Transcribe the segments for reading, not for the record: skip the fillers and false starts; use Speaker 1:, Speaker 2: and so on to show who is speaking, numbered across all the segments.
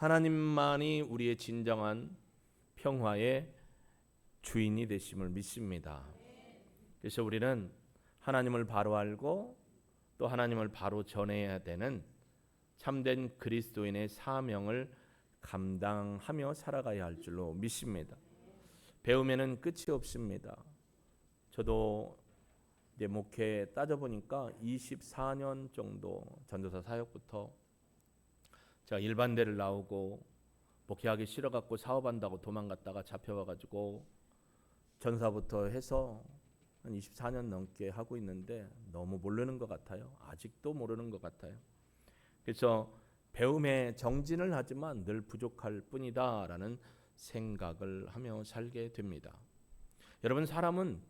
Speaker 1: 하나님만이 우리의 진정한 평화의 주인이 되심을 믿습니다. 그래서 우리는 하나님을 바로 알고 또 하나님을 바로 전해야 되는 참된 그리스도인의 사명을 감당하며 살아가야 할 줄로 믿습니다. 배움에는 끝이 없습니다. 저도 이제 목회 따져보니까 24년 정도 전도사 사역부터 제가 일반대를 나오고 목회하기 싫어갖고 사업한다고 도망갔다가 잡혀와가지고 전사부터 해서 한 24년 넘게 하고 있는데 너무 모르는 것 같아요. 아직도 모르는 것 같아요. 그래서 배움에 정진을 하지만 늘 부족할 뿐이다라는 생각을 하며 살게 됩니다. 여러분, 사람은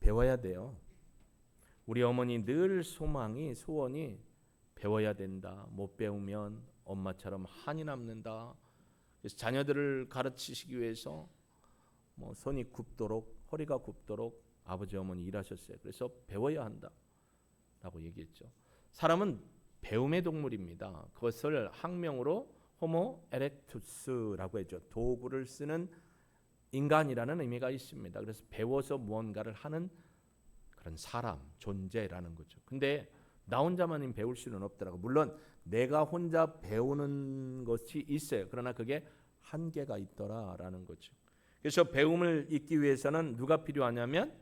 Speaker 1: 배워야 돼요. 우리 어머니 늘 소원이 배워야 된다. 못 배우면 엄마처럼 한이 남는다. 그래서 자녀들을 가르치시기 위해서 손이 굽도록 허리가 굽도록 아버지 어머니 일하셨어요. 그래서 배워야 한다라고 얘기했죠. 사람은 배움의 동물입니다. 그것을 학명으로 호모 에렉투스라고 했죠. 도구를 쓰는 인간이라는 의미가 있습니다. 그래서 배워서 무언가를 하는 그런 사람, 존재라는 거죠. 근데 나 혼자만 배울 수는 없더라고. 물론 내가 혼자 배우는 것이 있어요. 그러나 그게 한계가 있더라라는 거죠. 그래서 배움을 잊기 위해서는 누가 필요하냐면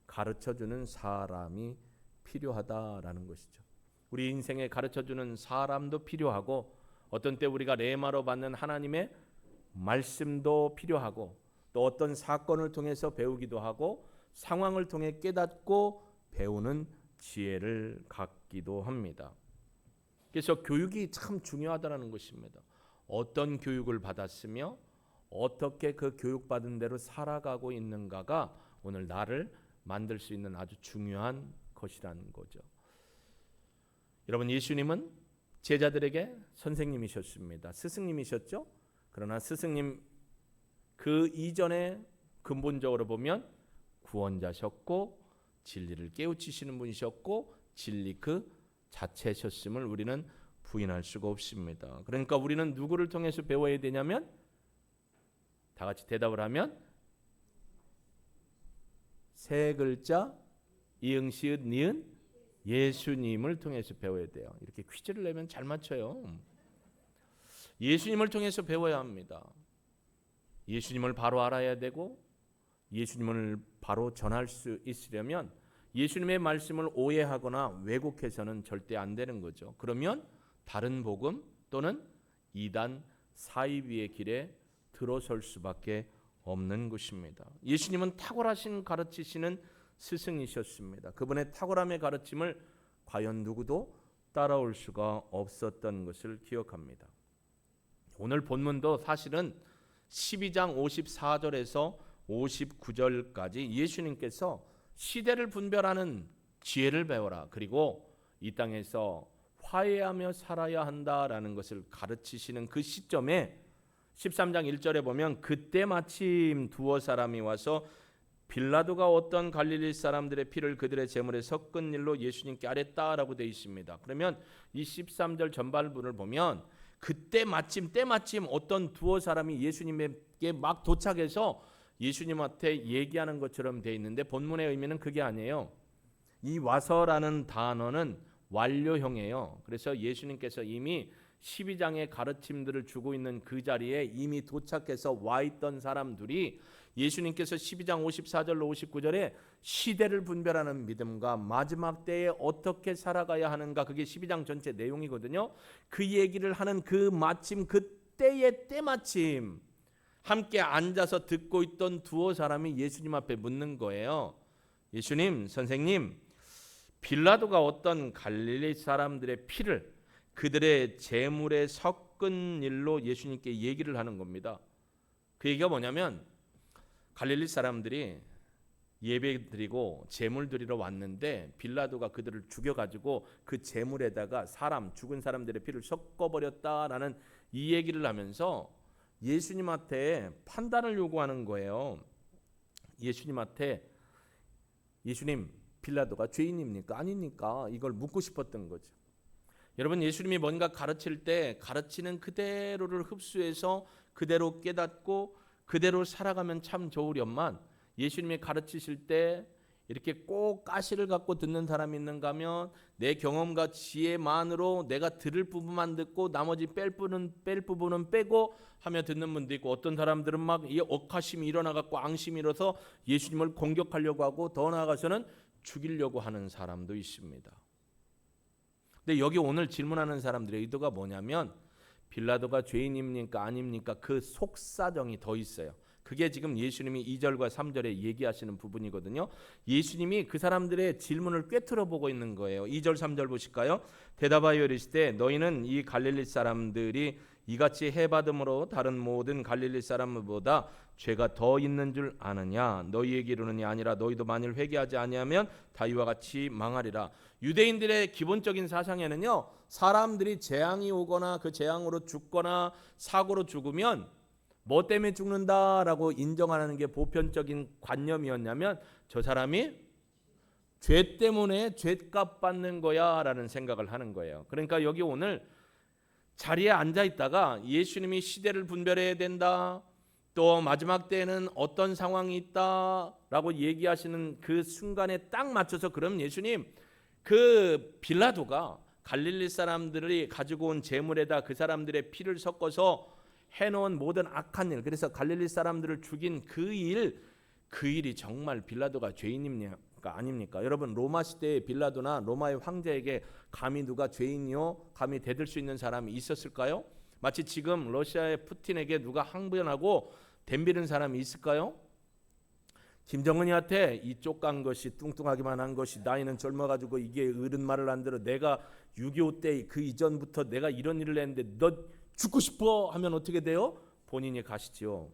Speaker 1: 가르쳐주는 사람이 필요하다라는 것이죠. 우리 인생에 가르쳐주는 사람도 필요하고 어떤 때 우리가 레마로 받는 하나님의 말씀도 필요하고 또 어떤 사건을 통해서 배우기도 하고 상황을 통해 깨닫고 배우는 지혜를 갖기도 합니다. 그래서 교육이 참 중요하다는 것입니다. 어떤 교육을 받았으며 어떻게 그 교육받은 대로 살아가고 있는가가 오늘 나를 만들 수 있는 아주 중요한 것이라는 거죠. 여러분, 예수님은 제자들에게 선생님이셨습니다. 스승님이셨죠? 그러나 스승님 그 이전에 근본적으로 보면 구원자셨고 진리를 깨우치시는 분이셨고 진리 그 자체셨음을 우리는 부인할 수가 없습니다. 그러니까 우리는 누구를 통해서 배워야 되냐면 다 같이 대답을 하면 세 글자 이응 시읒 니은 예수님을 통해서 배워야 돼요. 이렇게 퀴즈를 내면 잘 맞춰요. 예수님을 통해서 배워야 합니다. 예수님을 바로 알아야 되고 예수님을 바로 전할 수 있으려면 예수님의 말씀을 오해하거나 왜곡해서는 절대 안 되는 거죠. 그러면 다른 복음 또는 이단 사이비의 길에 들어설 수밖에 없는 것입니다. 예수님은 탁월하신 가르치시는 스승이셨습니다. 그분의 탁월함의 가르침을 과연 누구도 따라올 수가 없었던 것을 기억합니다. 오늘 본문도 사실은 12장 54절에서 59절까지 예수님께서 시대를 분별하는 지혜를 배워라. 그리고 이 땅에서 화해하며 살아야 한다라는 것을 가르치시는 그 시점에 13장 1절에 보면 그때 마침 두어 사람이 와서 빌라도가 어떤 갈릴리 사람들의 피를 그들의 제물에 섞은 일로 예수님께 아뢰다라고 되어 있습니다. 그러면 이 13절 전반부를 보면 그때 마침 때마침 어떤 두어 사람이 예수님에게 막 도착해서 예수님한테 얘기하는 것처럼 되어 있는데 본문의 의미는 그게 아니에요. 이 와서라는 단어는 완료형이에요. 그래서 예수님께서 이미 12장의 가르침들을 주고 있는 그 자리에 이미 도착해서 와 있던 사람들이 예수님께서 12장 54절로 59절에 시대를 분별하는 믿음과 마지막 때에 어떻게 살아가야 하는가, 그게 12장 전체 내용이거든요. 그 얘기를 하는 그 마침 그때의 때마침 함께 앉아서 듣고 있던 두어 사람이 예수님 앞에 묻는 거예요. 예수님, 선생님, 빌라도가 어떤 갈릴리 사람들의 피를 그들의 제물에 섞은 일로 예수님께 얘기를 하는 겁니다. 그 얘기가 뭐냐면 갈릴리 사람들이 예배 드리고 제물 드리러 왔는데 빌라도가 그들을 죽여가지고 그 제물에다가 죽은 사람들의 피를 섞어버렸다라는 이 얘기를 하면서 예수님한테 판단을 요구하는 거예요. 예수님한테 예수님, 빌라도가 죄인입니까? 아닙니까? 이걸 묻고 싶었던 거죠. 여러분, 예수님이 뭔가 가르칠 때 가르치는 그대로를 흡수해서 그대로 깨닫고 그대로 살아가면 참 좋으련만, 예수님이 가르치실 때 이렇게 꼭 가시를 갖고 듣는 사람이 있는가 하면 내 경험과 지혜만으로 내가 들을 부분만 듣고 나머지 뺄 부분은 빼고 하며 듣는 분도 있고, 어떤 사람들은 막 이 억하심이 일어나 갖고 앙심이 일어서 예수님을 공격하려고 하고 더 나아가서는 죽이려고 하는 사람도 있습니다. 근데 여기 오늘 질문하는 사람들의 의도가 뭐냐면, 빌라도가 죄인입니까 아닙니까? 그 속사정이 더 있어요. 그게 지금 예수님이 2절과 3절에 얘기하시는 부분이거든요. 예수님이 그 사람들의 질문을 꿰뚫어 보고 있는 거예요. 2절 3절 보실까요? 대답하여 이르시되 너희는 이 갈릴리 사람들이 이같이 해받음으로 다른 모든 갈릴리 사람보다 죄가 더 있는 줄 아느냐? 너희에게 이르느니 아니라 너희도 만일 회개하지 아니하면 다 이와 같이 망하리라. 유대인들의 기본적인 사상에는요, 사람들이 재앙이 오거나 그 재앙으로 죽거나 사고로 죽으면 뭐 때문에 죽는다라고 인정하는 게 보편적인 관념이었냐면, 저 사람이 죄 때문에 죄값 받는 거야 라는 생각을 하는 거예요. 그러니까 여기 오늘 자리에 앉아 있다가 예수님이 시대를 분별해야 된다, 또 마지막 때에는 어떤 상황이 있다라고 얘기하시는 그 순간에 딱 맞춰서, 그럼 예수님, 그 빌라도가 갈릴리 사람들이 가지고 온 재물에다 그 사람들의 피를 섞어서 해놓은 모든 악한 일, 그래서 갈릴리 사람들을 죽인 그 일이 정말 빌라도가 죄인입니까 아닙니까? 여러분, 로마 시대의 빌라도나 로마의 황제에게 감히 누가 죄인이요 감히 대들 수 있는 사람이 있었을까요? 마치 지금 러시아의 푸틴에게 누가 항변하고 덤비는 사람이 있을까요? 김정은이한테 이 쪽간 것이, 뚱뚱하기만 한 것이, 나이는 젊어가지고 이게 어른 말을 안 들어, 내가 6.25 때 그 이전부터 내가 이런 일을 했는데 너 죽고 싶어 하면 어떻게 돼요? 본인이 가시지요.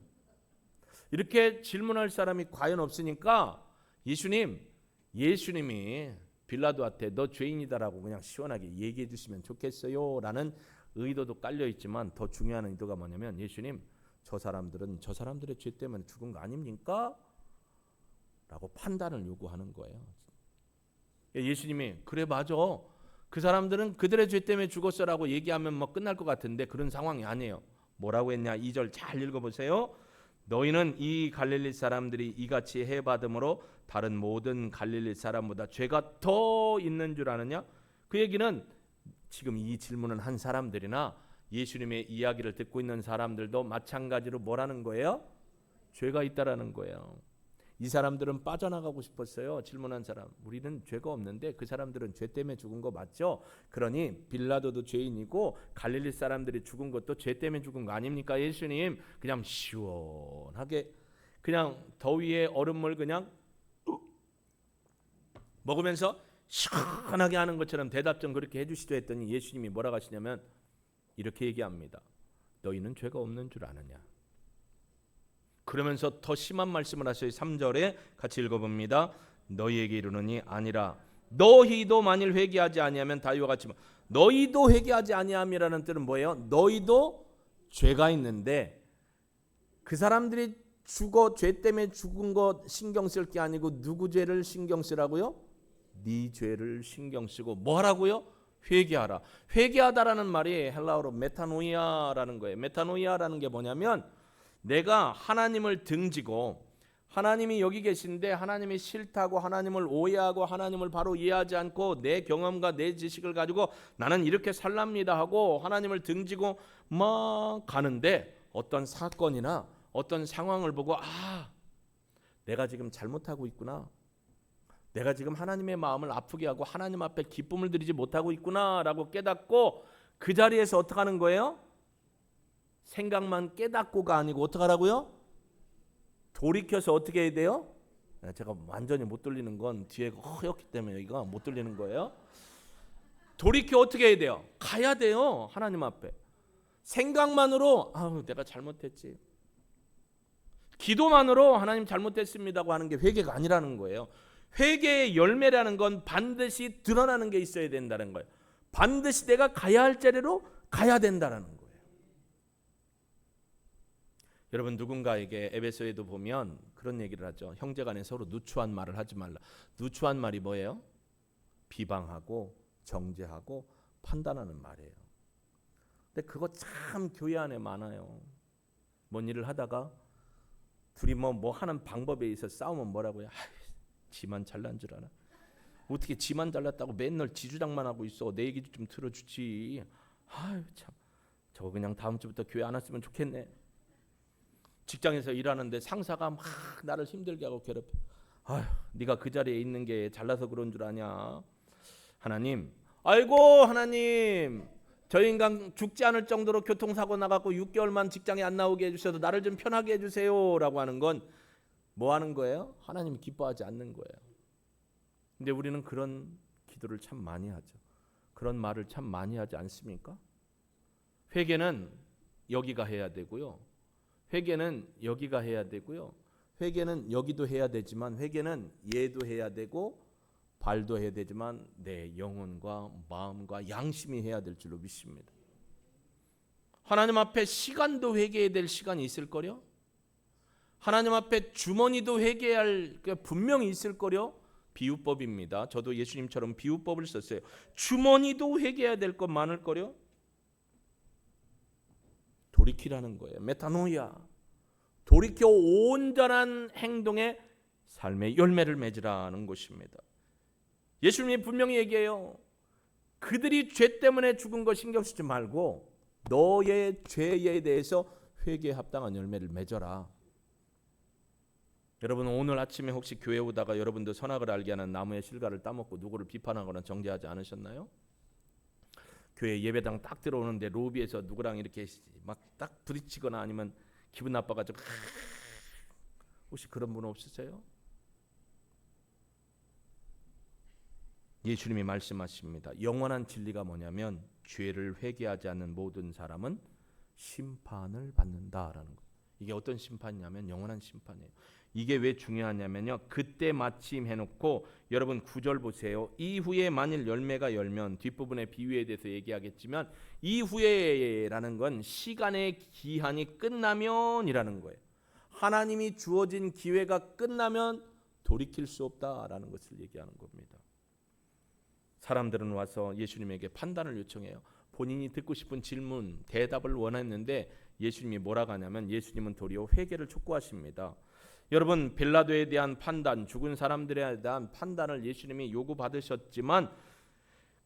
Speaker 1: 이렇게 질문할 사람이 과연 없으니까 예수님이 빌라도한테 너 죄인이다라고 그냥 시원하게 얘기해 주시면 좋겠어요 라는 의도도 깔려 있지만, 더 중요한 의도가 뭐냐면, 예수님, 저 사람들의 죄 때문에 죽은 거 아닙니까? 라고 판단을 요구하는 거예요. 예수님이 그래 맞아, 그 사람들은 그들의 죄 때문에 죽었어라고 얘기하면 뭐 끝날 것 같은데 그런 상황이 아니에요. 뭐라고 했냐? 2절 잘 읽어보세요. 너희는 이 갈릴리 사람들이 이같이 해받음으로 다른 모든 갈릴리 사람보다 죄가 더 있는 줄 아느냐? 그 얘기는 지금 이 질문을 한 사람들이나 예수님의 이야기를 듣고 있는 사람들도 마찬가지로 뭐라는 거예요? 죄가 있다라는 거예요. 이 사람들은 빠져나가고 싶었어요. 질문한 사람, 우리는 죄가 없는데 그 사람들은 죄 때문에 죽은 거 맞죠? 그러니 빌라도도 죄인이고 갈릴리 사람들이 죽은 것도 죄 때문에 죽은 거 아닙니까? 예수님, 그냥 시원하게 그냥 더위에 얼음물 그냥 먹으면서 시원하게 하는 것처럼 대답 좀 그렇게 해주시죠 했더니, 예수님이 뭐라고 하시냐면 이렇게 얘기합니다. 너희는 죄가 없는 줄 아느냐? 그러면서 더 심한 말씀을 하셔요. 3절에 같이 읽어봅니다. 너희에게 이르노니 아니라 너희도 만일 회개하지 아니하면 다 이와 같이. 너희도 회개하지 아니함이라는 뜻은 뭐예요? 너희도 죄가 있는데 그 사람들이 죄 때문에 죽은 거 신경 쓸 게 아니고 누구 죄를 신경 쓰라고요? 네 죄를 신경 쓰고 뭐 하라고요? 회개하라. 회개하다라는 말이 헬라어로 메타노이아라는 거예요. 메타노이아라는 게 뭐냐면, 내가 하나님을 등지고 하나님이 여기 계신데 하나님이 싫다고 하나님을 오해하고 하나님을 바로 이해하지 않고 내 경험과 내 지식을 가지고 나는 이렇게 살랍니다 하고 하나님을 등지고 막 가는데, 어떤 사건이나 어떤 상황을 보고 내가 지금 잘못하고 있구나, 내가 지금 하나님의 마음을 아프게 하고 하나님 앞에 기쁨을 드리지 못하고 있구나 라고 깨닫고, 그 자리에서 어떻게 하는 거예요? 생각만 깨닫고가 아니고 어떻게 하라고요? 돌이켜서 어떻게 해야 돼요? 제가 완전히 못 돌리는 건 뒤에가 허옇기 때문에 여기가 못 돌리는 거예요. 돌이켜 어떻게 해야 돼요? 가야 돼요. 하나님 앞에. 생각만으로 내가 잘못했지, 기도만으로 하나님 잘못했습니다고 하는 게 회개가 아니라는 거예요. 회개의 열매라는 건 반드시 드러나는 게 있어야 된다는 거예요. 반드시 내가 가야 할 자리로 가야 된다는 거예요. 여러분, 누군가에게 에베소에도 보면 그런 얘기를 하죠. 형제간에 서로 누추한 말을 하지 말라. 누추한 말이 뭐예요? 비방하고 정죄하고 판단하는 말이에요. 근데 그거 참 교회 안에 많아요. 뭔 일을 하다가 둘이 뭐 하는 방법에 있어서 싸우면 뭐라고요? 지만 잘난 줄 알아. 어떻게 지만 잘났다고 맨날 지주장만 하고 있어. 내 얘기도 좀 들어주지. 아유 참, 저거 그냥 다음 주부터 교회 안 왔으면 좋겠네. 직장에서 일하는데 상사가 막 나를 힘들게 하고 괴롭혀. 아유, 네가 그 자리에 있는 게 잘나서 그런 줄 아냐? 하나님, 아이고 하나님, 저 인간 죽지 않을 정도로 교통사고 나갖고 6개월만 직장에 안 나오게 해주셔서 나를 좀 편하게 해주세요라고 하는 건 뭐 하는 거예요? 하나님이 기뻐하지 않는 거예요. 근데 우리는 그런 기도를 참 많이 하죠. 그런 말을 참 많이 하지 않습니까? 회개는 여기가 해야 되고요. 회개는 여기가 해야 되고요. 회개는 여기도 해야 되지만 회개는 얘도 해야 되고 발도 해야 되지만 내 영혼과 마음과 양심이 해야 될 줄로 믿습니다. 하나님 앞에 시간도 회개해야 될 시간이 있을 거요. 하나님 앞에 주머니도 회개할 분명히 있을 거요. 비유법입니다. 저도 예수님처럼 비유법을 썼어요. 주머니도 회개해야 될 것 많을 거요. 돌이키라는 거예요. 메타노이아. 돌이켜 온전한 행동의 삶의 열매를 맺으라는 것입니다. 예수님이 분명히 얘기해요. 그들이 죄 때문에 죽은 거 신경 쓰지 말고 너의 죄에 대해서 회개에 합당한 열매를 맺어라. 여러분 오늘 아침에 혹시 교회 오다가 여러분도 선악을 알게 하는 나무의 실과를 따먹고 누구를 비판하거나 정죄하지 않으셨나요? 교회 예배당 딱 들어오는데 로비에서 누구랑 이렇게 막 딱 부딪히거나 아니면 기분 나빠가지고 혹시 그런 분 없으세요? 예수님이 말씀하십니다. 영원한 진리가 뭐냐면 죄를 회개하지 않는 모든 사람은 심판을 받는다라는 거. 이게 어떤 심판이냐면 영원한 심판이에요. 이게 왜 중요하냐면요. 그때 마침 해놓고 여러분 9절 보세요. 이후에 만일 열매가 열면 뒷부분의 비유에 대해서 얘기하겠지만 이후에라는 건 시간의 기한이 끝나면이라는 거예요. 하나님이 주어진 기회가 끝나면 돌이킬 수 없다라는 것을 얘기하는 겁니다. 사람들은 와서 예수님에게 판단을 요청해요. 본인이 듣고 싶은 질문, 대답을 원했는데 예수님이 뭐라고 하냐면 예수님은 도리어 회개를 촉구하십니다. 여러분 빌라도에 대한 판단, 죽은 사람들에 대한 판단을 예수님이 요구받으셨지만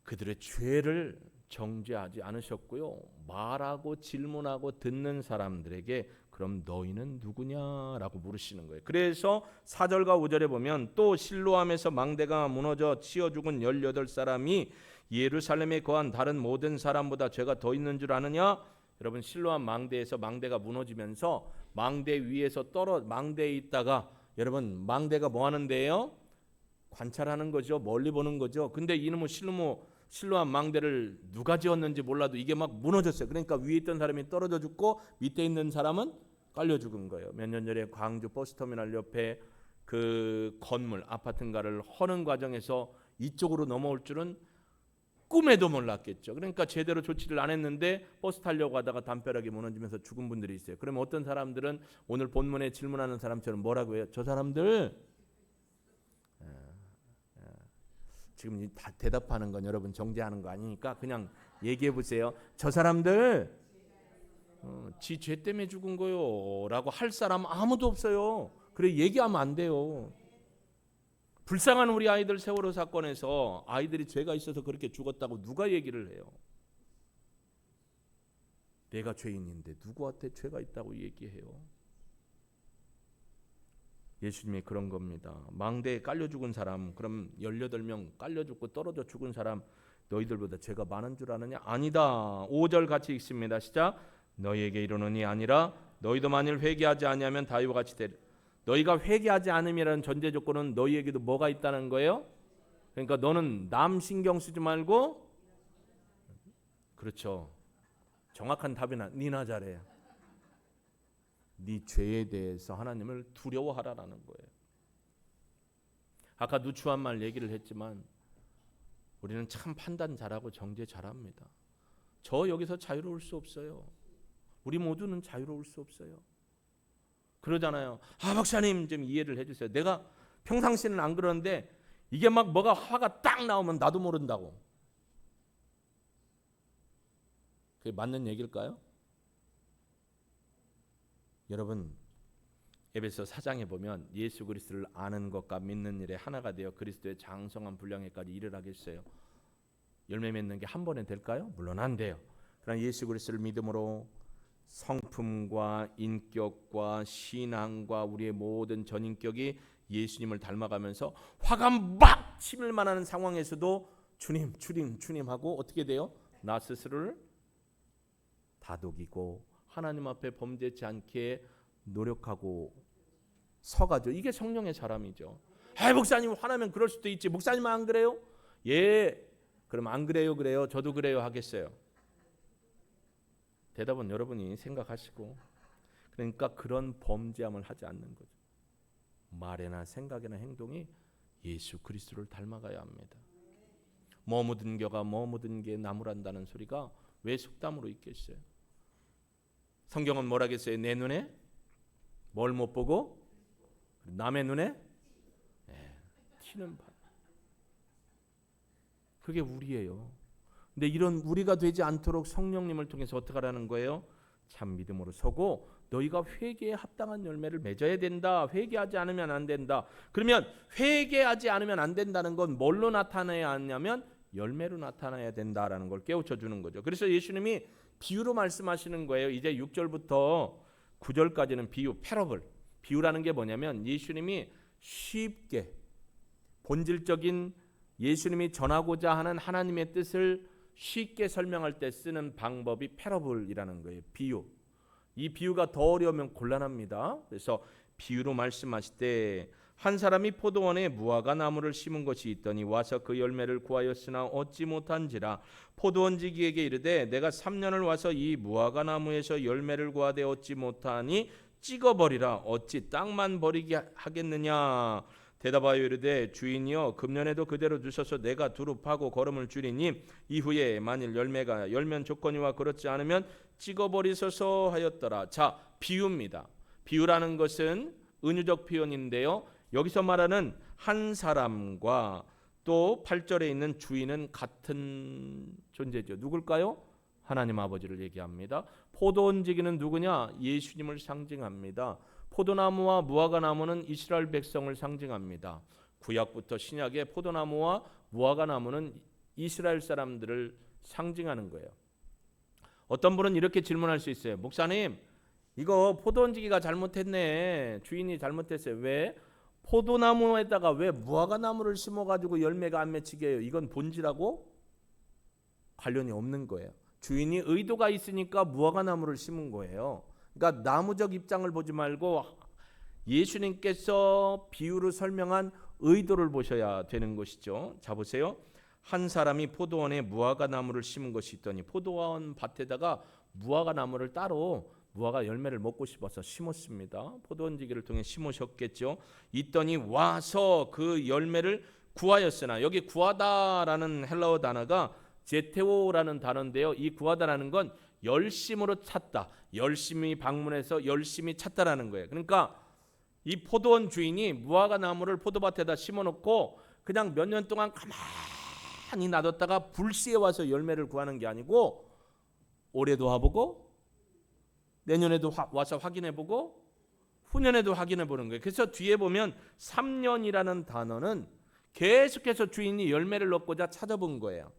Speaker 1: 그들의 죄를 정죄하지 않으셨고요. 말하고 질문하고 듣는 사람들에게 그럼 너희는 누구냐라고 물으시는 거예요. 그래서 4절과 5절에 보면 또 실로암에서 망대가 무너져 치어 죽은 18사람이 예루살렘에 거한 다른 모든 사람보다 죄가 더 있는 줄 아느냐? 여러분 실로암 망대에서 망대가 무너지면서 망대 위에서 망대에 있다가 여러분 망대가 뭐 하는데요? 관찰하는 거죠. 멀리 보는 거죠. 근데 이놈의 실로암 망대를 누가 지었는지 몰라도 이게 막 무너졌어요. 그러니까 위에 있던 사람이 떨어져 죽고 밑에 있는 사람은 깔려 죽은 거예요. 몇 년 전에 광주 버스터미널 옆에 그 건물 아파트인가를 허는 과정에서 이쪽으로 넘어올 줄은 꿈에도 몰랐겠죠. 그러니까 제대로 조치를 안 했는데 버스 타려고 하다가 담벼락이 무너지면서 죽은 분들이 있어요. 그러면 어떤 사람들은 오늘 본문에 질문하는 사람처럼 뭐라고 해요? 저 사람들 지금 다 대답하는 건 여러분 정죄하는 거 아니니까 그냥 얘기해 보세요. 저 사람들 지 죄 때문에 죽은 거요 라고 할 사람 아무도 없어요. 그래 얘기하면 안 돼요. 불쌍한 우리 아이들 세월호 사건에서 아이들이 죄가 있어서 그렇게 죽었다고 누가 얘기를 해요? 내가 죄인인데 누구한테 죄가 있다고 얘기해요? 예수님이 그런 겁니다. 망대에 깔려 죽은 사람, 그럼 18명 깔려 죽고 떨어져 죽은 사람 너희들보다 죄가 많은 줄 아느냐? 아니다. 5절 같이 읽습니다. 시작. 너희에게 이르노니 아니라 너희도 만일 회개하지 아니하면 다 이와 같이 되리라. 너희가 회개하지 않음이라는 전제 조건은 너희에게도 뭐가 있다는 거예요? 그러니까 너는 남 신경 쓰지 말고 그렇죠. 정확한 답이나 니나 잘해. 네 죄에 대해서 하나님을 두려워하라라는 거예요. 아까 누추한 말 얘기를 했지만 우리는 참 판단 잘하고 정죄 잘합니다. 저 여기서 자유로울 수 없어요. 우리 모두는 자유로울 수 없어요. 그러잖아요. 아 박사님 좀 이해를 해주세요. 내가 평상시는 안 그러는데 이게 막 뭐가 화가 딱 나오면 나도 모른다고. 그게 맞는 얘기일까요? 여러분, 에베소 4장에 보면 예수 그리스도를 아는 것과 믿는 일에 하나가 되어 그리스도의 장성한 분량에까지 이르라겠어요. 열매 맺는 게 한 번에 될까요? 물론 안 돼요. 그러나 예수 그리스도를 믿음으로 성품과 인격과 신앙과 우리의 모든 전인격이 예수님을 닮아가면서 화가 막 치밀 만한 상황에서도 주님, 주님, 주님 하고 어떻게 돼요? 나 스스로를 다독이고 하나님 앞에 범죄치 않게 노력하고 서가죠. 이게 성령의 사람이죠. 목사님 화나면 그럴 수도 있지. 목사님 안 그래요? 예. 그럼 안 그래요, 그래요? 저도 그래요 하겠어요. 대답은 여러분이 생각하시고, 그러니까 그런 범죄함을 하지 않는 거죠. 말이나 생각이나 행동이 예수 그리스도를 닮아가야 합니다. 뭐 묻은 겨가 뭐 묻은 게 나무란다는 소리가 왜 속담으로 있겠어요? 성경은 뭐라겠어요? 내 눈에 뭘 못 보고 남의 눈에 티는 바. 그게 우리예요. 근데 이런 우리가 되지 않도록 성령님을 통해서 어떻게 하라는 거예요? 참 믿음으로 서고 너희가 회개에 합당한 열매를 맺어야 된다. 회개하지 않으면 안 된다. 그러면 회개하지 않으면 안 된다는 건 뭘로 나타나야 하냐면 열매로 나타나야 된다라는 걸 깨우쳐 주는 거죠. 그래서 예수님이 비유로 말씀하시는 거예요. 이제 6절부터 9절까지는 비유, 패러블. 비유라는 게 뭐냐면 예수님이 쉽게 본질적인 예수님이 전하고자 하는 하나님의 뜻을 쉽게 설명할 때 쓰는 방법이 패러블이라는 거예요. 비유. 이 비유가 더 어려우면 곤란합니다. 그래서 비유로 말씀하실 때 한 사람이 포도원에 무화과 나무를 심은 것이 있더니 와서 그 열매를 구하였으나 얻지 못한지라 포도원지기에게 이르되 내가 3년을 와서 이 무화과 나무에서 열매를 구하되 얻지 못하니 찍어버리라. 어찌 땅만 버리게 하겠느냐. 대답하여 이르되 주인이여 금년에도 그대로 주셔서 내가 두루 파고 거름을 줄이니 이후에 만일 열매가 열면 좋거니와 그렇지 않으면 찍어버리소서 하였더라. 자, 비유입니다. 비유라는 것은 은유적 표현인데요. 여기서 말하는 한 사람과 또 8절에 있는 주인은 같은 존재죠. 누굴까요? 하나님 아버지를 얘기합니다. 포도원지기는 누구냐? 예수님을 상징합니다. 포도나무와 무화과 나무는 이스라엘 백성을 상징합니다. 구약부터 신약에 포도나무와 무화과 나무는 이스라엘 사람들을 상징하는 거예요. 어떤 분은 이렇게 질문할 수 있어요. 목사님, 이거 포도원지기가 잘못했네. 주인이 잘못했어요. 왜? 포도나무에다가 왜 무화과 나무를 심어가지고 열매가 안 맺히게 해요? 이건 본질하고 관련이 없는 거예요. 주인이 의도가 있으니까 무화과 나무를 심은 거예요. 그러니까 나무적 입장을 보지 말고 예수님께서 비유로 설명한 의도를 보셔야 되는 것이죠. 자 보세요. 한 사람이 포도원에 무화과 나무를 심은 것이 있더니 포도원 밭에다가 무화과 나무를 따로 무화과 열매를 먹고 싶어서 심었습니다. 포도원지기를 통해 심으셨겠죠. 있더니 와서 그 열매를 구하였으나 여기 구하다라는 헬라어 단어가 제테오라는 단어인데요. 이 구하다라는 건 열심으로 찾다, 열심히 방문해서 열심히 찾다라는 거예요. 그러니까 이 포도원 주인이 무화과 나무를 포도밭에다 심어놓고 그냥 몇 년 동안 가만히 놔뒀다가 불시에 와서 열매를 구하는 게 아니고 올해도 와보고 내년에도 와서 확인해보고 후년에도 확인해보는 거예요. 그래서 뒤에 보면 3년이라는 단어는 계속해서 주인이 열매를 얻고자 찾아본 거예요.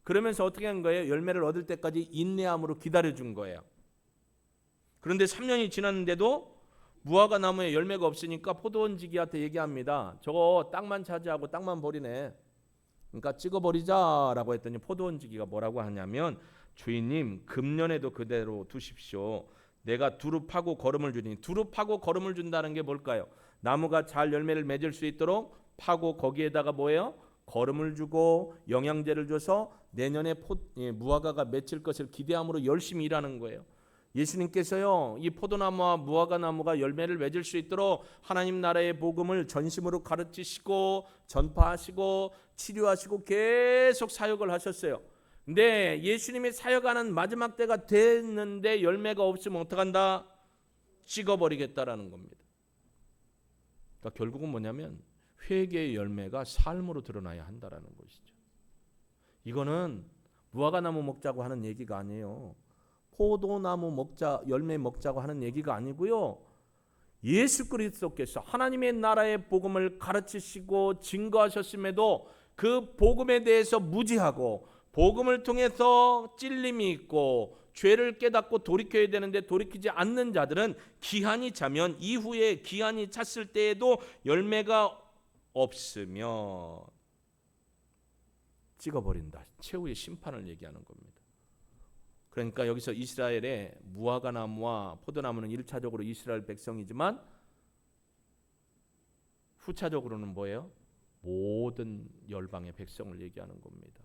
Speaker 1: 그러면서 어떻게 한 거예요? 열매를 얻을 때까지 인내함으로 기다려준 거예요. 그런데 3년이 지났는데도 무화과 나무에 열매가 없으니까 포도원지기한테 얘기합니다. 저거 땅만 차지하고 땅만 버리네. 그러니까 찍어버리자라고 했더니 포도원지기가 뭐라고 하냐면 주인님 금년에도 그대로 두십시오. 내가 두루 파고 거름을 주니 두루 파고 거름을 준다는 게 뭘까요? 나무가 잘 열매를 맺을 수 있도록 파고 거기에다가 뭐예요? 거름을 주고 영양제를 줘서 내년에 무화과가 맺힐 것을 기대함으로 열심히 일하는 거예요. 예수님께서요, 이 포도나무와 무화과 나무가 열매를 맺을 수 있도록 하나님 나라의 복음을 전심으로 가르치시고 전파하시고 치료하시고 계속 사역을 하셨어요. 근데 예수님이 사역하는 마지막 때가 됐는데 열매가 없으면 어떡한다? 찍어버리겠다라는 겁니다. 그러니까 결국은 뭐냐면 회개의 열매가 삶으로 드러나야 한다라는 것이죠. 이거는 무화과 나무 먹자고 하는 얘기가 아니에요. 포도나무 먹자, 열매 먹자고 하는 얘기가 아니고요. 예수 그리스도께서 하나님의 나라의 복음을 가르치시고 증거하셨음에도 그 복음에 대해서 무지하고 복음을 통해서 찔림이 있고 죄를 깨닫고 돌이켜야 되는데 돌이키지 않는 자들은 기한이 차면 이후에 기한이 찼을 때에도 열매가 없으면 찍어버린다. 최후의 심판을 얘기하는 겁니다. 그러니까 여기서 이스라엘의 무화과나무와 포도나무는 1차적으로 이스라엘 백성이지만 후차적으로는 뭐예요? 모든 열방의 백성을 얘기하는 겁니다.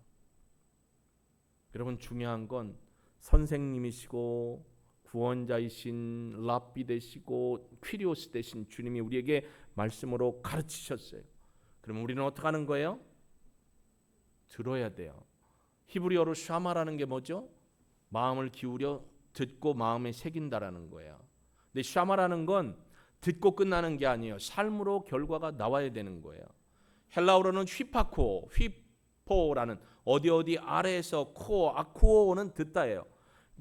Speaker 1: 여러분 중요한 건 선생님이시고 구원자이신 랍비 되시고 퀴리오스 되신 주님이 우리에게 말씀으로 가르치셨어요. 그러면 우리는 어떻게 하는 거예요? 들어야 돼요. 히브리어로 샤마라는 게 뭐죠? 마음을 기울여 듣고 마음에 새긴다라는 거예요. 근데 샤마라는 건 듣고 끝나는 게 아니에요. 삶으로 결과가 나와야 되는 거예요. 헬라어로는 휘파코, 휘포라는 어디 아래에서 코, 아쿠오는 듣다예요.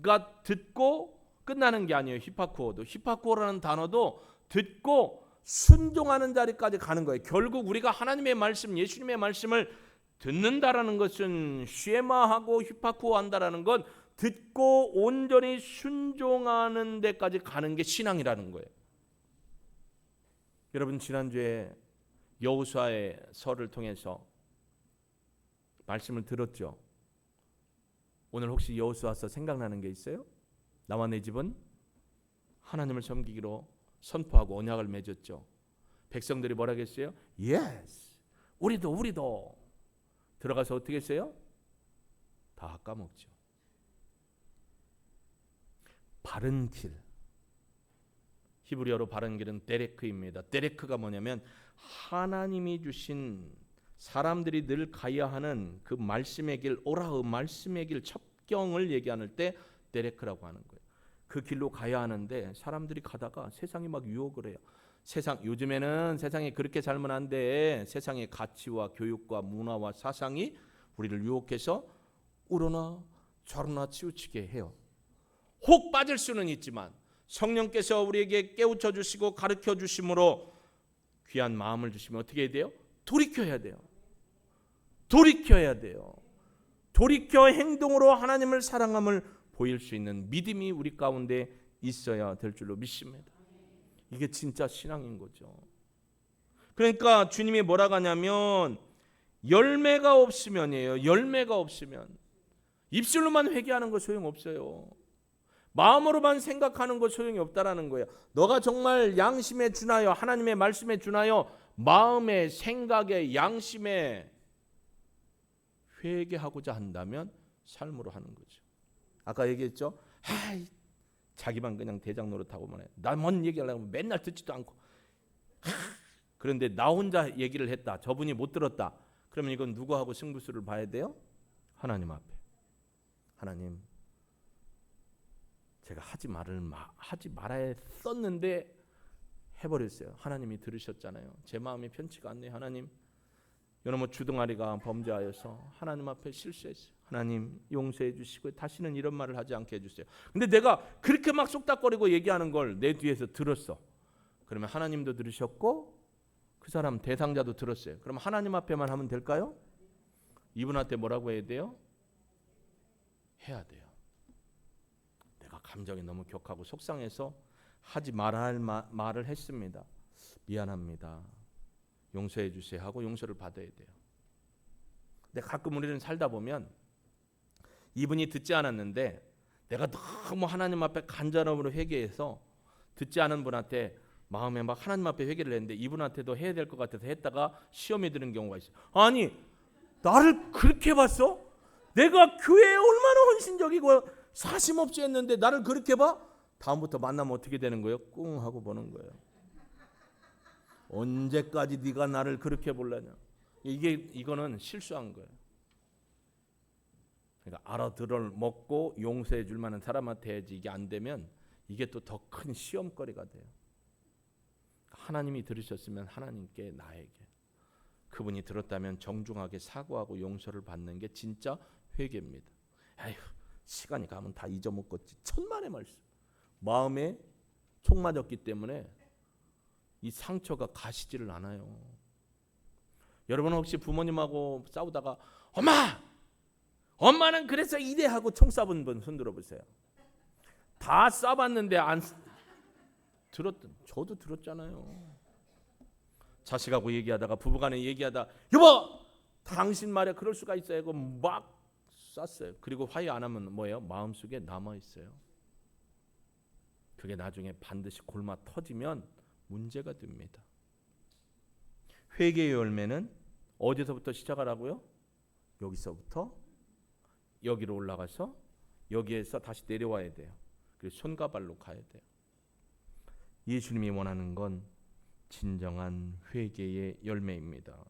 Speaker 1: 그러니까 듣고 끝나는 게 아니에요. 휘파코어도. 휘파코어라는 단어도 듣고 순종하는 자리까지 가는 거예요. 결국 우리가 하나님의 말씀, 예수님의 말씀을 듣는다라는 것은 쉐마하고 휘파코한다라는 건 듣고 온전히 순종하는 데까지 가는 게 신앙이라는 거예요. 여러분 지난주에 여호수아의 서를 통해서 말씀을 들었죠. 오늘 혹시 여호수아서 생각나는 게 있어요? 나와 내 집은 하나님을 섬기기로 선포하고 언약을 맺었죠. 백성들이 뭐라 했어요? Yes, 우리도 들어가서 어떻게 했어요? 다 까먹죠. 바른 길, 히브리어로 바른 길은 데레크입니다. 데레크가 뭐냐면 하나님이 주신 사람들이 늘 가야 하는 그 말씀의 길, 오라의 말씀의 길, 첩경을 얘기하는 때 데레크라고 하는 거예요. 그 길로 가야 하는데 사람들이 가다가 세상이 막 유혹을 해요. 요즘에는 세상이 그렇게 살면 안 돼. 세상의 가치와 교육과 문화와 사상이 우리를 유혹해서 우러나 저러나 치우치게 해요. 혹 빠질 수는 있지만 성령께서 우리에게 깨우쳐 주시고 가르쳐 주심으로 귀한 마음을 주시면 어떻게 해야 돼요? 돌이켜야 돼요. 돌이켜 행동으로 하나님을 사랑함을 보일 수 있는 믿음이 우리 가운데 있어야 될 줄로 믿습니다. 이게 진짜 신앙인 거죠. 그러니까 주님이 뭐라고 하냐면 열매가 없으면이에요. 열매가 없으면 입술로만 회개하는 거 소용없어요. 마음으로만 생각하는 거 소용이 없다라는 거예요. 너가 정말 양심에 준하여 하나님의 말씀에 준하여 마음에 생각에 양심에 회개하고자 한다면 삶으로 하는 거죠. 아까 얘기했죠. 자기만 그냥 대장 노릇하고만 해. 나뭔 얘기하려고 맨날 듣지도 않고. 그런데 나 혼자 얘기를 했다. 저분이 못 들었다. 그러면 이건 누구하고 승부수를 봐야 돼요? 하나님 앞에. 하나님, 제가 하지 말아야 썼는데 해버렸어요. 하나님이 들으셨잖아요. 제 마음이 편치가 않네요. 하나님, 이놈의 주둥아리가 범죄하여서 하나님 앞에 실수했어요. 하나님 용서해 주시고 다시는 이런 말을 하지 않게 해주세요. 근데 내가 그렇게 막 쏙닥거리고 얘기하는 걸 내 뒤에서 들었어. 그러면 하나님도 들으셨고 그 사람 대상자도 들었어요. 그럼 하나님 앞에만 하면 될까요? 이분한테 뭐라고 해야 돼요? 해야 돼요. 내가 감정이 너무 격하고 속상해서 하지 말아야 할 말을 했습니다. 미안합니다. 용서해 주세요 하고 용서를 받아야 돼요. 근데 가끔 우리는 살다 보면 이분이 듣지 않았는데 내가 너무 하나님 앞에 간절함으로 회개해서 듣지 않은 분한테 마음에 막 하나님 앞에 회개를 했는데 이분한테도 해야 될 것 같아서 했다가 시험에 드는 경우가 있어요. 아니, 나를 그렇게 봤어? 내가 교회에 얼마나 헌신적이고 사심없이 했는데 나를 그렇게 봐? 다음부터 만나면 어떻게 되는 거예요? 꿍 하고 보는 거예요. 언제까지 네가 나를 그렇게 볼라냐? 이거는 실수한 거예요. 그러니까 알아들을 먹고 용서해 줄 만한 사람한테 해야지. 이게 안 되면 이게 또 더 큰 시험거리가 돼요. 하나님이 들으셨으면 하나님께 나에게, 그분이 들었다면 정중하게 사과하고 용서를 받는 게 진짜 회개입니다. 아휴, 시간이 가면 다 잊어먹겠지. 천만의 말씀. 마음에 총 맞았기 때문에 이 상처가 가시지를 않아요. 여러분은 혹시 부모님하고 싸우다가 엄마는 그래서 이래하고 총 쏴본 분 손 들어보세요. 다 쏴봤는데 안 저도 들었잖아요. 자식하고 얘기하다가 부부간에 얘기하다 여보 당신 말에 그럴 수가 있어요. 그거 막 쐈어요. 그리고 화해 안 하면 뭐예요? 마음속에 남아있어요. 그게 나중에 반드시 골마 터지면 문제가 됩니다. 회개의 열매는 어디서부터 시작하라고요? 여기서부터 여기로 올라가서 여기에서 다시 내려와야 돼요. 그래서 손과 발로 가야 돼요. 예수님이 원하는 건 진정한 회개의 열매입니다.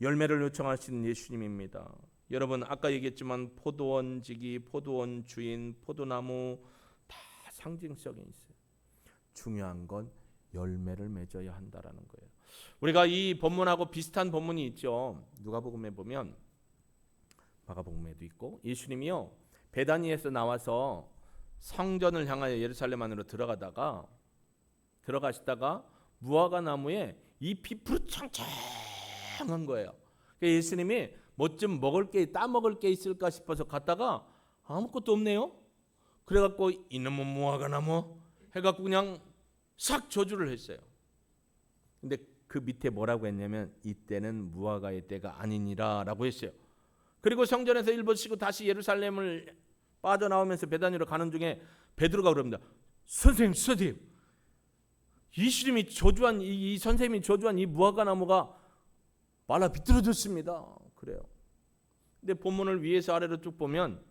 Speaker 1: 열매를 요청하시는 예수님입니다. 여러분 아까 얘기했지만 포도원지기, 포도원 주인, 포도나무 다 상징성이 있어요. 중요한 건 열매를 맺어야 한다라는 거예요. 우리가 이 본문하고 비슷한 본문이 있죠. 누가복음에 보면 마가복음에도 있고 예수님이요 베다니에서 나와서 성전을 향하여 예루살렘 안으로 들어가시다가 무화과 나무에 잎이 푸르창창한 거예요. 그러니까 예수님이 뭐 좀 따먹을 게 있을까 싶어서 갔다가 아무것도 없네요. 그래갖고 이놈은 무화과 나무 해갖고 그냥 싹 저주를 했어요. 근데 그 밑에 뭐라고 했냐면 이때는 무화과의 때가 아니니라 라고 했어요. 그리고 성전에서 일부 쉬고 다시 예루살렘을 빠져나오면서 베다니로 가는 중에 베드로가 그럽니다. 선생님 예수님이 저주한 이 선생님이 저주한 이 무화과 나무가 말라 비뚤어졌습니다. 그래요. 근데 본문을 위에서 아래로 쭉 보면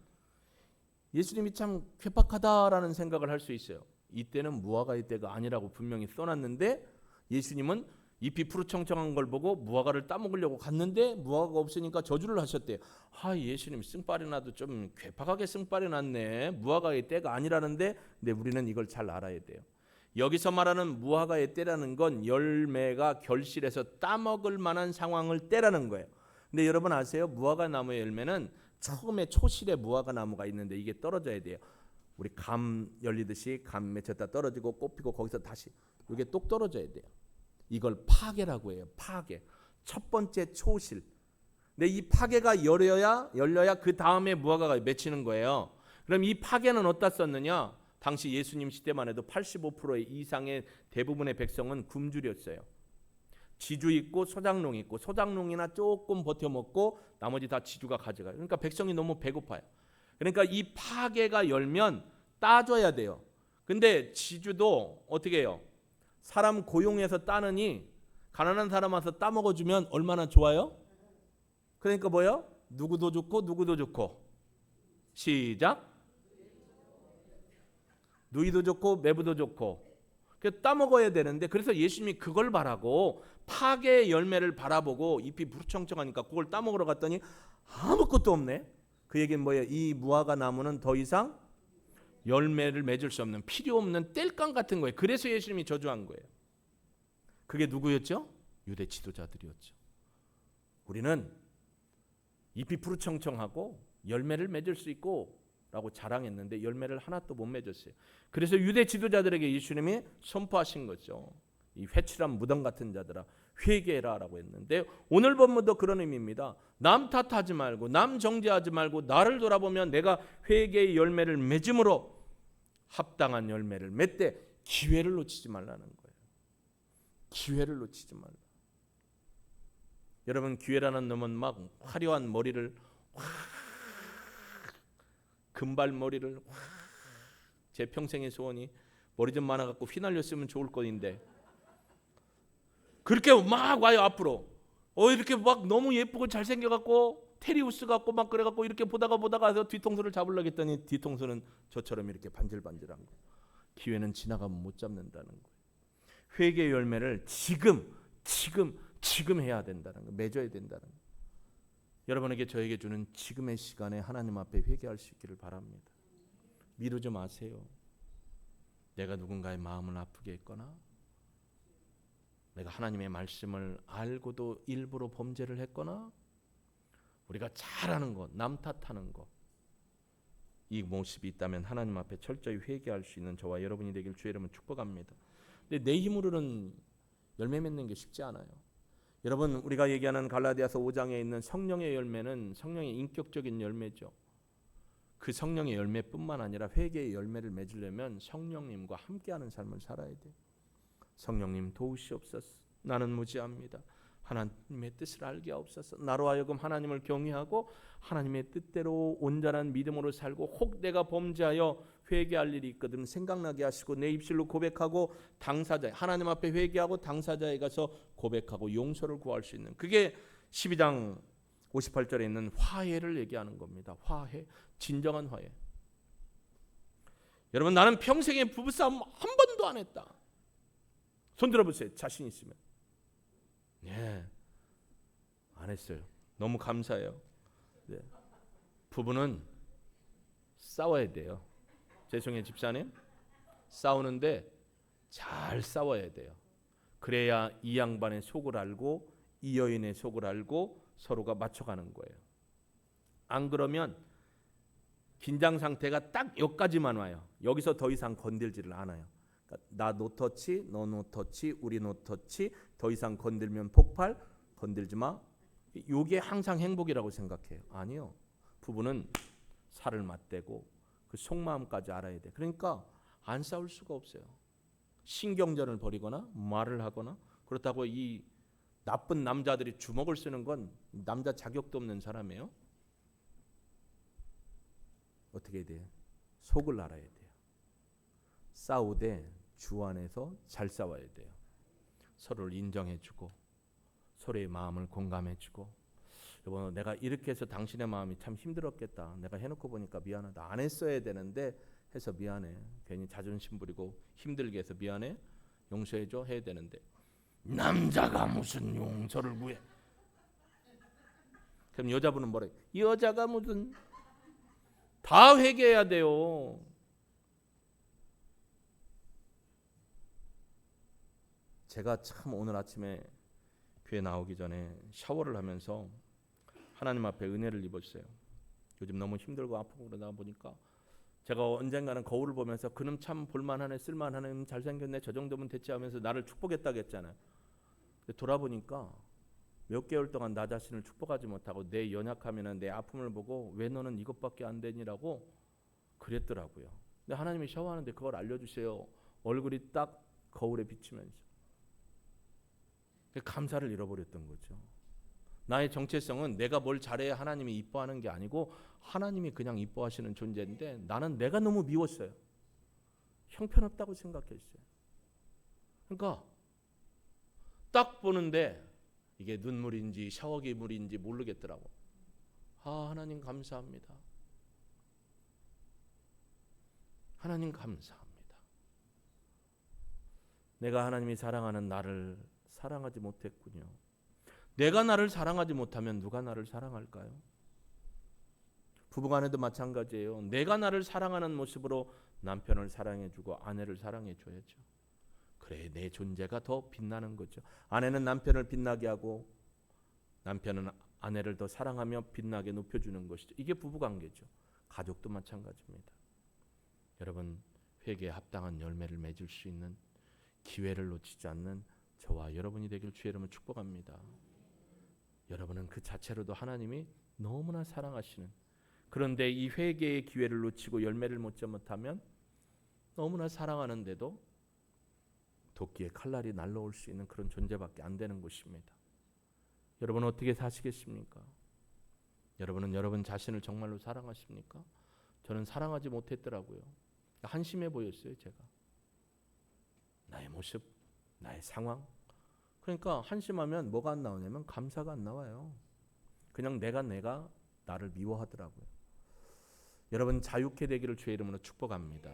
Speaker 1: 예수님이 참 괴팍하다라는 생각을 할 수 있어요. 이때는 무화과의 때가 아니라고 분명히 써놨는데 예수님은 잎이 푸르청청한 걸 보고 무화과를 따먹으려고 갔는데 무화과가 없으니까 저주를 하셨대요. 예수님 승빨이 나도 좀 괴팍하게 승빨이 났네. 무화과의 때가 아니라는데 근데 우리는 이걸 잘 알아야 돼요. 여기서 말하는 무화과의 때라는 건 열매가 결실해서 따먹을 만한 상황을 때라는 거예요. 근데 여러분 아세요? 무화과 나무의 열매는 처음에 초실에 무화과 나무가 있는데 이게 떨어져야 돼요. 우리 감 열리듯이 감 맺혔다 떨어지고 꽃 피고 거기서 다시 이게 똑 떨어져야 돼요. 이걸 파괴라고 해요. 파괴. 첫 번째 초실. 근데 이 파괴가 열려야 그 다음에 무화과가 맺히는 거예요. 그럼 이 파괴는 어디다 썼느냐? 당시 예수님 시대만 해도 85% 이상의 대부분의 백성은 굶주렸어요. 지주 있고 소작농 있고 소작농이나 조금 버텨먹고 나머지 다 지주가 가져가요. 그러니까 백성이 너무 배고파요. 그러니까 이 파괴가 열면 따줘야 돼요. 근데 지주도 어떻게 해요? 사람 고용해서 따느니 가난한 사람 와서 따먹어주면 얼마나 좋아요? 그러니까 뭐예요? 누구도 좋고 시작 누이도 좋고 매부도 좋고 따먹어야 되는데 그래서 예수님이 그걸 바라고 파괴의 열매를 바라보고 잎이 무청청하니까 그걸 따먹으러 갔더니 아무것도 없네. 그 얘기는 뭐예요? 이 무화과 나무는 더 이상 열매를 맺을 수 없는 필요 없는 땔감 같은 거예요. 그래서 예수님이 저주한 거예요. 그게 누구였죠? 유대 지도자들이었죠. 우리는 잎이 푸르청청하고 열매를 맺을 수 있고 라고 자랑했는데 열매를 하나도 못 맺었어요. 그래서 유대 지도자들에게 예수님이 선포하신 거죠. 이 회칠한 무덤 같은 자들아 회개해라 라고 했는데 오늘 본문도 그런 의미입니다. 남 탓하지 말고 남 정죄하지 말고 나를 돌아보면 내가 회개의 열매를 맺음으로 합당한 열매를 맺되 기회를 놓치지 말라는 거예요. 기회를 놓치지 말라. 여러분 기회라는 놈은 막 화려한 머리를 금발머리를 제 평생의 소원이 머리 좀 많아갖고 휘날렸으면 좋을 건인데 그렇게 막 와요 앞으로. 이렇게 막 너무 예쁘고 잘생겨갖고 테리우스 같고 막 그래갖고 이렇게 보다가 해서 뒤통수를 잡으려고 했더니 뒤통수는 저처럼 이렇게 반질반질한 거. 기회는 지나가면 못 잡는다는 거예요. 회개의 열매를 지금 해야 된다는 거, 맺어야 된다는 거. 여러분에게 저에게 주는 지금의 시간에 하나님 앞에 회개할 수 있기를 바랍니다. 미루지 마세요. 내가 누군가의 마음을 아프게 했거나 내가 하나님의 말씀을 알고도 일부러 범죄를 했거나 우리가 잘하는 것, 남 탓하는 것 이 모습이 있다면 하나님 앞에 철저히 회개할 수 있는 저와 여러분이 되길 주의 이름으로 축복합니다. 근데 내 힘으로는 열매 맺는 게 쉽지 않아요. 여러분, 우리가 얘기하는 갈라디아서 5장에 있는 성령의 열매는 성령의 인격적인 열매죠. 그 성령의 열매뿐만 아니라 회개의 열매를 맺으려면 성령님과 함께하는 삶을 살아야 돼요. 성령님 도우시옵소서. 나는 무지합니다. 하나님의 뜻을 알게 하옵소서. 나로 하여금 하나님을 경외하고 하나님의 뜻대로 온전한 믿음으로 살고 혹 내가 범죄하여 회개할 일이 있거든 생각나게 하시고 내 입술로 고백하고 당사자 하나님 앞에 회개하고 당사자에 가서 고백하고 용서를 구할 수 있는, 그게 12장 58절에 있는 화해를 얘기하는 겁니다. 화해, 진정한 화해. 여러분, 나는 평생에 부부싸움 한 번도 안 했다. 손 들어보세요. 자신 있으면. 네, 안 했어요. 너무 감사해요. 네. 부부는 싸워야 돼요. 죄송해요 집사님, 싸우는데 잘 싸워야 돼요. 그래야 이 양반의 속을 알고 이 여인의 속을 알고 서로가 맞춰가는 거예요. 안 그러면 긴장 상태가 딱 여기까지만 와요. 여기서 더 이상 건들지를 않아요. 그러니까 나 노터치, 너 노터치, 우리 노터치, 더 이상 건들면 폭발, 건들지 마. 이게 항상 행복이라고 생각해요. 아니요. 부부는 살을 맞대고 그 속마음까지 알아야 돼. 그러니까 안 싸울 수가 없어요. 신경전을 벌이거나 말을 하거나, 그렇다고 이 나쁜 남자들이 주먹을 쓰는 건 남자 자격도 없는 사람이에요. 어떻게 해야 돼요? 속을 알아야 돼요. 싸우되 주 안에서 잘 싸워야 돼요. 서로를 인정해주고 서로의 마음을 공감해주고, 여보 내가 이렇게 해서 당신의 마음이 참 힘들었겠다. 내가 해놓고 보니까 미안하다. 안 했어야 되는데 해서 미안해. 괜히 자존심 부리고 힘들게 해서 미안해. 용서해줘 해야 되는데 남자가 무슨 용서를 구해. 그럼 여자분은 뭐래? 여자가 무슨, 다 회개해야 돼요. 제가 참 오늘 아침에 교회 나오기 전에 샤워를 하면서 하나님 앞에 은혜를 입었어요. 요즘 너무 힘들고 아프고 그러다 보니까 제가 언젠가는 거울을 보면서 그놈 참 볼만하네, 쓸만하네, 잘생겼네, 저 정도면 됐지 하면서 나를 축복했다고 했잖아요. 돌아보니까 몇 개월 동안 나 자신을 축복하지 못하고 내 연약함이나 내 아픔을 보고 왜 너는 이것밖에 안 되니라고 그랬더라고요. 근데 하나님이 샤워하는데 그걸 알려주세요. 얼굴이 딱 거울에 비치면서 감사를 잃어버렸던 거죠. 나의 정체성은 내가 뭘 잘해야 하나님이 이뻐하는 게 아니고 하나님이 그냥 이뻐하시는 존재인데 나는 내가 너무 미웠어요. 형편없다고 생각했어요. 그러니까 딱 보는데 이게 눈물인지 샤워기 물인지 모르겠더라고. 하나님 감사합니다. 하나님 감사합니다. 내가 하나님이 사랑하는 나를 사랑하지 못했군요. 내가 나를 사랑하지 못하면 누가 나를 사랑할까요? 부부간에도 마찬가지예요. 내가 나를 사랑하는 모습으로 남편을 사랑해주고 아내를 사랑해줘야죠. 그래 내 존재가 더 빛나는 거죠. 아내는 남편을 빛나게 하고 남편은 아내를 더 사랑하며 빛나게 높여주는 것이죠. 이게 부부관계죠. 가족도 마찬가지입니다. 여러분, 회개에 합당한 열매를 맺을 수 있는 기회를 놓치지 않는 저와 여러분이 되길 주의 이름으로 축복합니다. 여러분은 그 자체로도 하나님이 너무나 사랑하시는, 그런데 이 회개의 기회를 놓치고 열매를 맺지 못하면 너무나 사랑하는데도 도끼의 칼날이 날라올 수 있는 그런 존재밖에 안 되는 것입니다. 여러분 어떻게 사시겠습니까? 여러분은 여러분 자신을 정말로 사랑하십니까? 저는 사랑하지 못했더라고요. 한심해 보였어요. 제가 나의 모습, 나의 상황. 그러니까 한심하면 뭐가 안 나오냐면 감사가 안 나와요. 그냥 내가 나를 미워하더라고요. 여러분 자유케 되기를 주의 이름으로 축복합니다.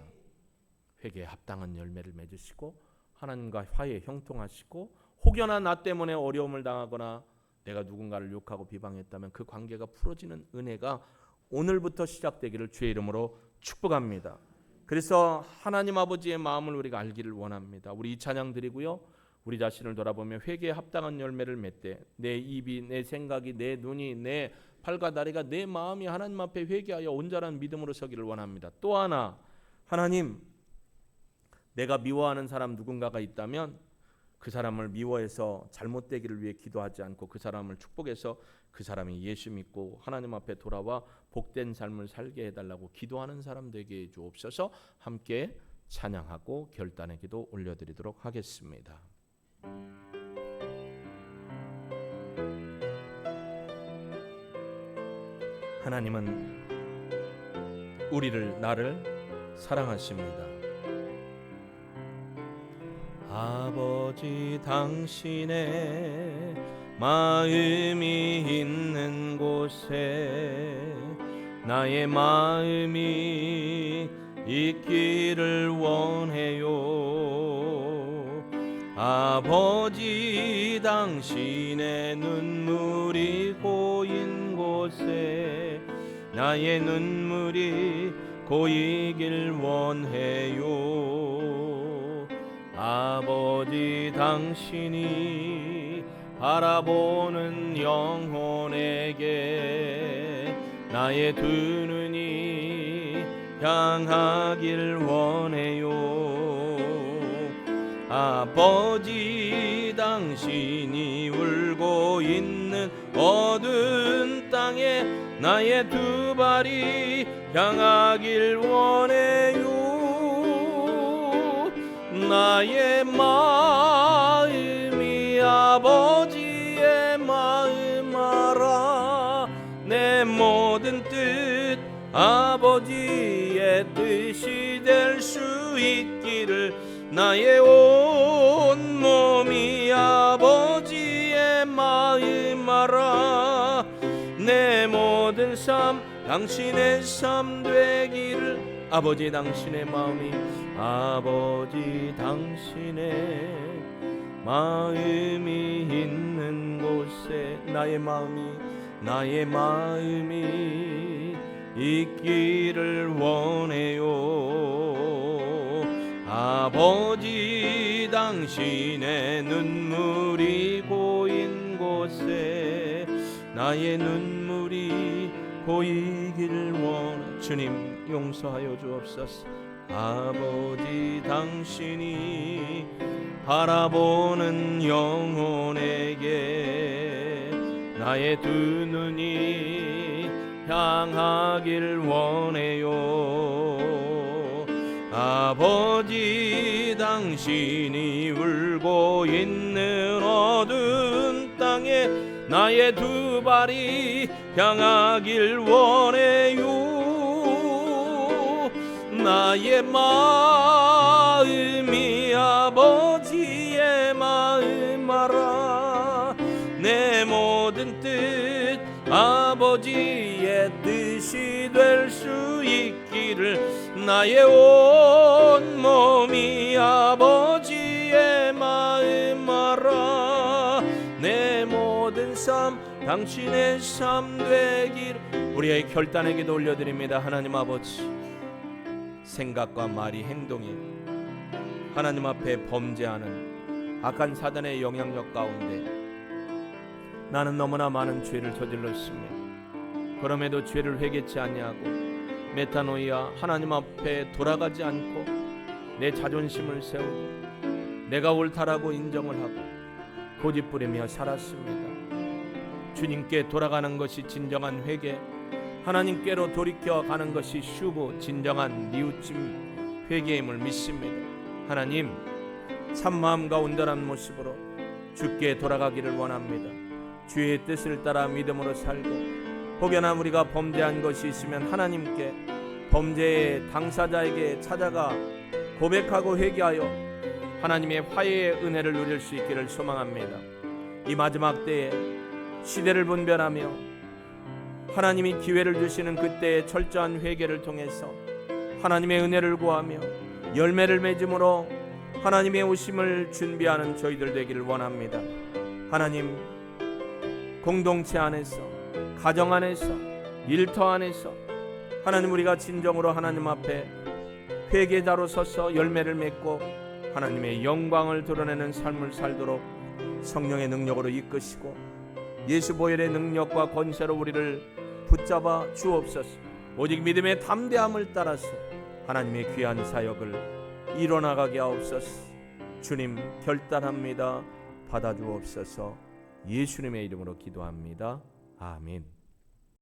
Speaker 1: 회개에 합당한 열매를 맺으시고 하나님과 화해 형통하시고, 혹여나 나 때문에 어려움을 당하거나 내가 누군가를 욕하고 비방했다면 그 관계가 풀어지는 은혜가 오늘부터 시작되기를 주의 이름으로 축복합니다. 그래서 하나님 아버지의 마음을 우리가 알기를 원합니다. 우리 이 찬양 드리고요. 우리 자신을 돌아보며 회개에 합당한 열매를 맺되 내 입이, 내 생각이, 내 눈이, 내 팔과 다리가 내 마음이 하나님 앞에 회개하여 온전한 믿음으로 서기를 원합니다. 또 하나, 하나님, 내가 미워하는 사람 누군가가 있다면 그 사람을 미워해서 잘못되기를 위해 기도하지 않고 그 사람을 축복해서 그 사람이 예수 믿고 하나님 앞에 돌아와 복된 삶을 살게 해달라고 기도하는 사람 되게 해주옵소서. 함께 찬양하고 결단의 기도 올려드리도록 하겠습니다. 하나님은 나를 사랑하십니다. 아버지, 당신의 마음이 있는 곳에 나의 마음이 있기를 원해요. 아버지, 당신의 눈물이 고인 곳에 나의 눈물이 고이길 원해요. 아버지, 당신이 바라보는 영혼에게 나의 두 눈이 향하길 원해요. 아버지, 당신이 울고 있는 어두운 땅에 나의 두 발이 향하길 원해요. 나의 마음이 아버지의 마음 알아. 내 모든 뜻 아버지의 뜻이 될 수 있기를 나의 온 몸이 아버지의 마음 알아. 내 모든 삶 당신의 삶 되기를. 아버지, 당신의 마음이 아버지, 당신의 마음이 있는 곳에 나의 마음이 있기를 원해요. 아버지, 당신의 눈물이 고인 곳에 나의 눈물이 고이길 원해. 주님, 용서하여 주옵소서. 아버지, 당신이 바라보는 영혼에게 나의 두 눈이 향하길 원해요. 아버지, 당신이 울고 있는 어두운 땅에 나의 두 발이 향하길 원해요. 나의 마음이 아버지의 마음 알아. 내 모든 뜻 아버지의 뜻이 될 수 있기를 나의 온 몸이 아버지의 마음 알아. 내 모든 삶 당신의 삶 되기를. 우리의 결단의 기도 올려드립니다. 하나님 아버지, 생각과 말이, 행동이 하나님 앞에 범죄하는 악한 사단의 영향력 가운데 나는 너무나 많은 죄를 저질렀습니다. 그럼에도 죄를 회개치 아니하고 메타노이아, 하나님 앞에 돌아가지 않고 내 자존심을 세우고 내가 옳다라고 인정을 하고 고집부리며 살았습니다. 주님께 돌아가는 것이 진정한 회개, 하나님께로 돌이켜가는 것이 슈브, 진정한 뉘우침 회개임을 믿습니다. 하나님, 참마음과 온전한 모습으로 주께 돌아가기를 원합니다. 주의 뜻을 따라 믿음으로 살고, 혹여나 우리가 범죄한 것이 있으면 하나님께, 범죄의 당사자에게 찾아가 고백하고 회개하여 하나님의 화해의 은혜를 누릴 수 있기를 소망합니다. 이 마지막 때에 시대를 분별하며 하나님이 기회를 주시는 그때의 철저한 회개를 통해서 하나님의 은혜를 구하며 열매를 맺음으로 하나님의 오심을 준비하는 저희들 되기를 원합니다. 하나님, 공동체 안에서, 가정 안에서, 일터 안에서 하나님, 우리가 진정으로 하나님 앞에 회개자로 서서 열매를 맺고 하나님의 영광을 드러내는 삶을 살도록 성령의 능력으로 이끄시고 예수 보혈의 능력과 권세로 우리를 붙잡아 주옵소서. 오직 믿음의 담대함을 따라서 하나님의 귀한 사역을 이뤄나가게 하옵소서. 주님 결단합니다. 받아주옵소서. 예수님의 이름으로 기도합니다. 아멘.